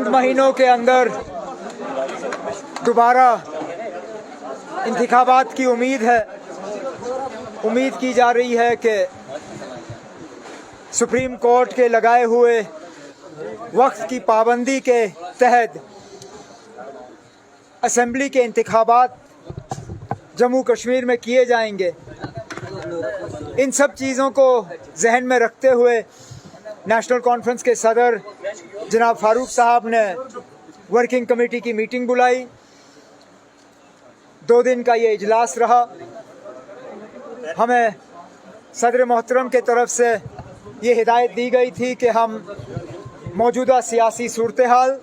महीनों के अंदर दोबारा इंतखाबात की उम्मीद है। उम्मीद की जा रही है कि सुप्रीम कोर्ट के लगाए हुए वक्त की पाबंदी के तहत असेंबली के इंतखाबात जम्मू कश्मीर में किए जाएंगे। इन सब चीज़ों को जहन में रखते हुए नेशनल कॉन्फ्रेंस के सदर जनाब फारूक साहब ने वर्किंग कमेटी की मीटिंग बुलाई। 2 दिन का ये इजलास रहा। हमें सदर मोहतरम के तरफ से ये हिदायत दी गई थी कि हम मौजूदा सियासी सूरत हाल,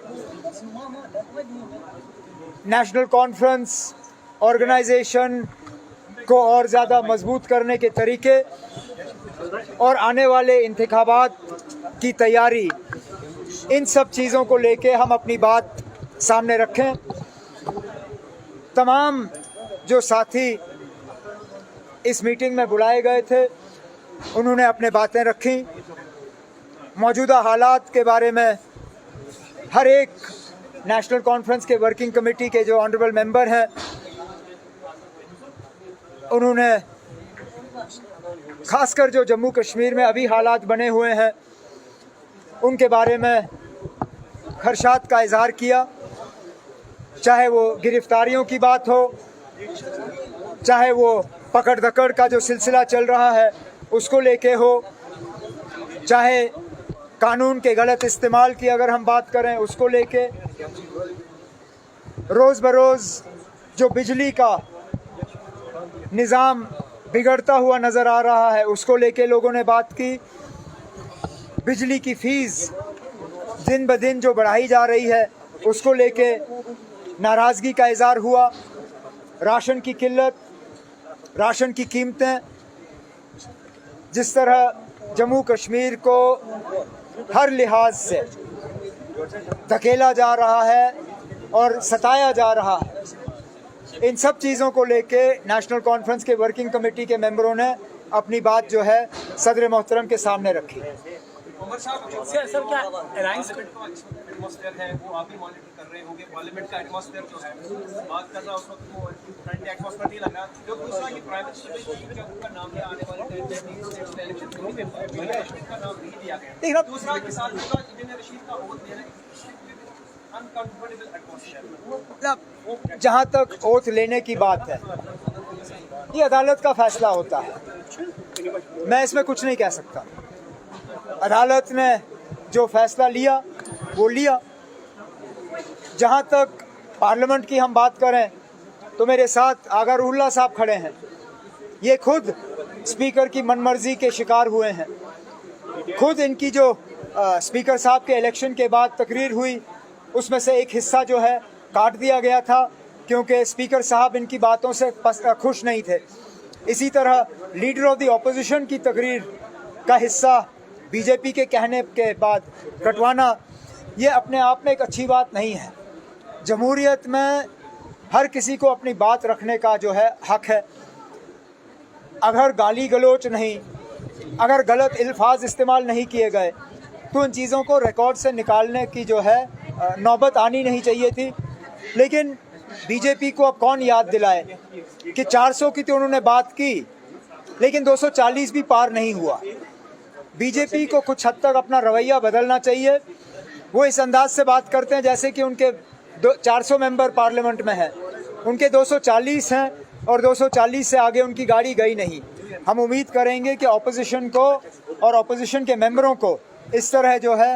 नेशनल कॉन्फ्रेंस ऑर्गेनाइजेशन को और ज़्यादा मजबूत करने के तरीके और आने वाले इंतखाबात की तैयारी, इन सब चीज़ों को लेके हम अपनी बात सामने रखें। तमाम जो साथी इस मीटिंग में बुलाए गए थे उन्होंने अपने बातें रखी। मौजूदा हालात के बारे में हर एक नेशनल कॉन्फ्रेंस के वर्किंग कमेटी के जो ऑनरेबल मेंबर हैं उन्होंने खासकर जो जम्मू कश्मीर में अभी हालात बने हुए हैं उनके बारे में खदशात का इजहार किया। चाहे वो गिरफ्तारियों की बात हो, चाहे वो पकड़ दकड़ का जो सिलसिला चल रहा है उसको लेके हो, चाहे कानून के गलत इस्तेमाल की अगर हम बात करें उसको लेके, रोज़ बरोज़ जो बिजली का निज़ाम बिगड़ता हुआ नज़र आ रहा है उसको लेके लोगों ने बात की। बिजली की फ़ीस दिन ब दिन जो बढ़ाई जा रही है उसको लेके नाराज़गी का इज़हार हुआ। राशन की किल्लत, राशन की कीमतें, जिस तरह जम्मू कश्मीर को हर लिहाज से धकेला जा रहा है और सताया जा रहा है, इन सब चीज़ों को लेके नेशनल कॉन्फ्रेंस के वर्किंग कमेटी के मेंबरों ने अपनी बात जो है सदर मोहतरम के सामने रखी। सर क्या अलायंस एटमॉस्फेयर है वो आप भी मॉनिटर कर रहे होंगे? पार्लियामेंट का एटमॉस्फेयर जो है बात कर रहा उस वक्त वो फ्रंट एटमॉस्फेयर नहीं लग रहा। जो दूसरा कि प्राइम मिनिस्टर का नाम है आने वाले इलेक्शन का नाम नहीं दिया गया। दूसरा के साथ इंजीनियर रशीद का वोट देना जहाँ तक ओथ लेने की बात है ये अदालत का फैसला होता है, मैं इसमें कुछ नहीं कह सकता। अदालत ने जो फैसला लिया वो लिया। जहाँ तक पार्लियामेंट की हम बात करें तो मेरे साथ आगा रुल्ला साहब खड़े हैं। ये खुद स्पीकर की मनमर्जी के शिकार हुए हैं। खुद इनकी जो स्पीकर साहब के इलेक्शन के बाद तकरीर हुई उसमें से एक हिस्सा जो है काट दिया गया था क्योंकि स्पीकर साहब इनकी बातों से खुश नहीं थे। इसी तरह लीडर ऑफ द ऑपोजिशन की तकरीर का हिस्सा बीजेपी के कहने के बाद कटवाना, ये अपने आप में एक अच्छी बात नहीं है। जमहूरियत में हर किसी को अपनी बात रखने का जो है हक है। अगर गाली गलोच नहीं, अगर गलत अल्फाज इस्तेमाल नहीं किए गए तो इन चीज़ों को रिकॉर्ड से निकालने की जो है नौबत आनी नहीं चाहिए थी। लेकिन बीजेपी को अब कौन याद दिलाए कि 400 की तो उन्होंने बात की लेकिन 240 भी पार नहीं हुआ। बीजेपी को कुछ हद तक अपना रवैया बदलना चाहिए। वो इस अंदाज से बात करते हैं जैसे कि उनके 400 मेंबर पार्लियामेंट में हैं, उनके 240 हैं और 240 से आगे उनकी गाड़ी गई नहीं। हम उम्मीद करेंगे कि ऑपोजिशन को और ऑपोजिशन के मेंबरों को इस तरह जो है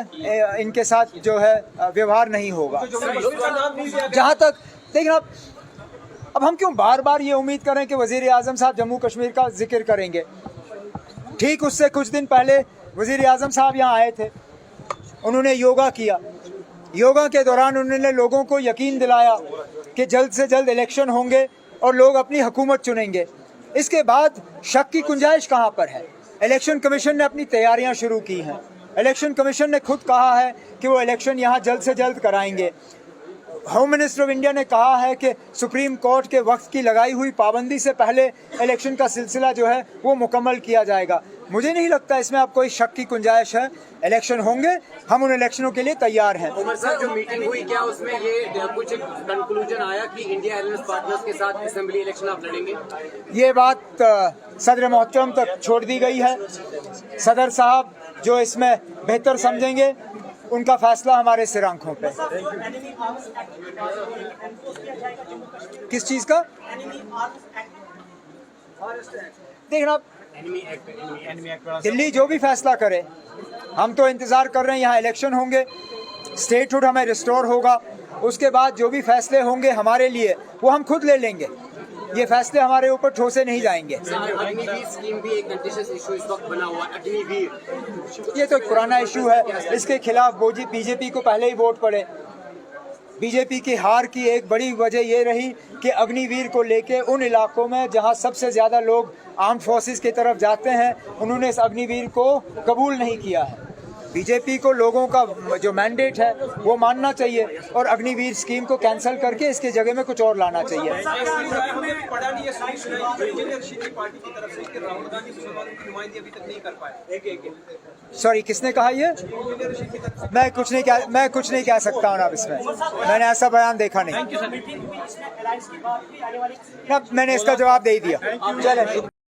इनके साथ जो है व्यवहार नहीं होगा। जहाँ तक देखिए अब हम क्यों बार बार ये उम्मीद करें कि वज़ीर आज़म साहब जम्मू कश्मीर का जिक्र करेंगे। ठीक उससे कुछ दिन पहले वज़ीर आज़म साहब यहाँ आए थे, उन्होंने योगा किया। योगा के दौरान उन्होंने लोगों को यकीन दिलाया कि जल्द से जल्द इलेक्शन होंगे और लोग अपनी हुकूमत चुनेंगे। इसके बाद शक की गुंजाइश कहाँ पर है? इलेक्शन कमीशन ने अपनी तैयारियाँ शुरू की हैं। इलेक्शन कमीशन ने खुद कहा है कि वो इलेक्शन यहाँ जल्द से जल्द कराएंगे। होम मिनिस्टर ऑफ इंडिया ने कहा है कि सुप्रीम कोर्ट के वक्त की लगाई हुई पाबंदी से पहले इलेक्शन का सिलसिला जो है वो मुकम्मल किया जाएगा। मुझे नहीं लगता इसमें अब कोई शक की गुंजाइश है। इलेक्शन होंगे, हम उन इलेक्शनों के लिए तैयार हैं। उमर साहब, जो मीटिंग हुई क्या उसमें ये कुछ कंक्लूजन आया कि इंडिया अलायंस पार्टनर्स के साथ असेंबली इलेक्शन आप लड़ेंगे? ये बात सदर मोहतरम तक छोड़ दी गई है। सदर साहब जो इसमें बेहतर समझेंगे, उनका फैसला हमारे सिर आंखों पे। किस चीज का? देखना, दिल्ली जो भी फैसला करे, हम तो इंतजार कर रहे हैं। यहाँ इलेक्शन होंगे, स्टेटहुड हमें रिस्टोर होगा, उसके बाद जो भी फैसले होंगे हमारे लिए वो हम खुद ले लेंगे। ये फैसले हमारे ऊपर ठोसे नहीं जाएंगे। अग्निवीर स्कीम भी एक कंटेस्टेड इशू इस वक्त बना हुआ है। अग्निवीर ये तो एक पुराना इशू है, इसके खिलाफ बीजेपी को पहले ही वोट पड़े। बीजेपी की हार की एक बड़ी वजह ये रही कि अग्निवीर को लेके उन इलाकों में जहां सबसे ज़्यादा लोग आर्म फोर्सेस की तरफ जाते हैं, उन्होंने इस अग्निवीर को कबूल नहीं किया है। बीजेपी को लोगों का जो मैंडेट है वो मानना चाहिए और अग्निवीर स्कीम को कैंसिल करके इसके जगह में कुछ और लाना चाहिए। पढ़ा नहीं है, सुनी सुनाई जो इंजीनियर की पार्टी की तरफ से कि राहुल गांधी मुसलमानों की नुमाइंदगी अभी तक नहीं कर पाए। सॉरी, किसने कहा ये? मैं कुछ नहीं कह सकता हूँ अब इसमें। मैंने ऐसा बयान देखा नहीं। मैंने इसका जवाब दे दिया। चलें।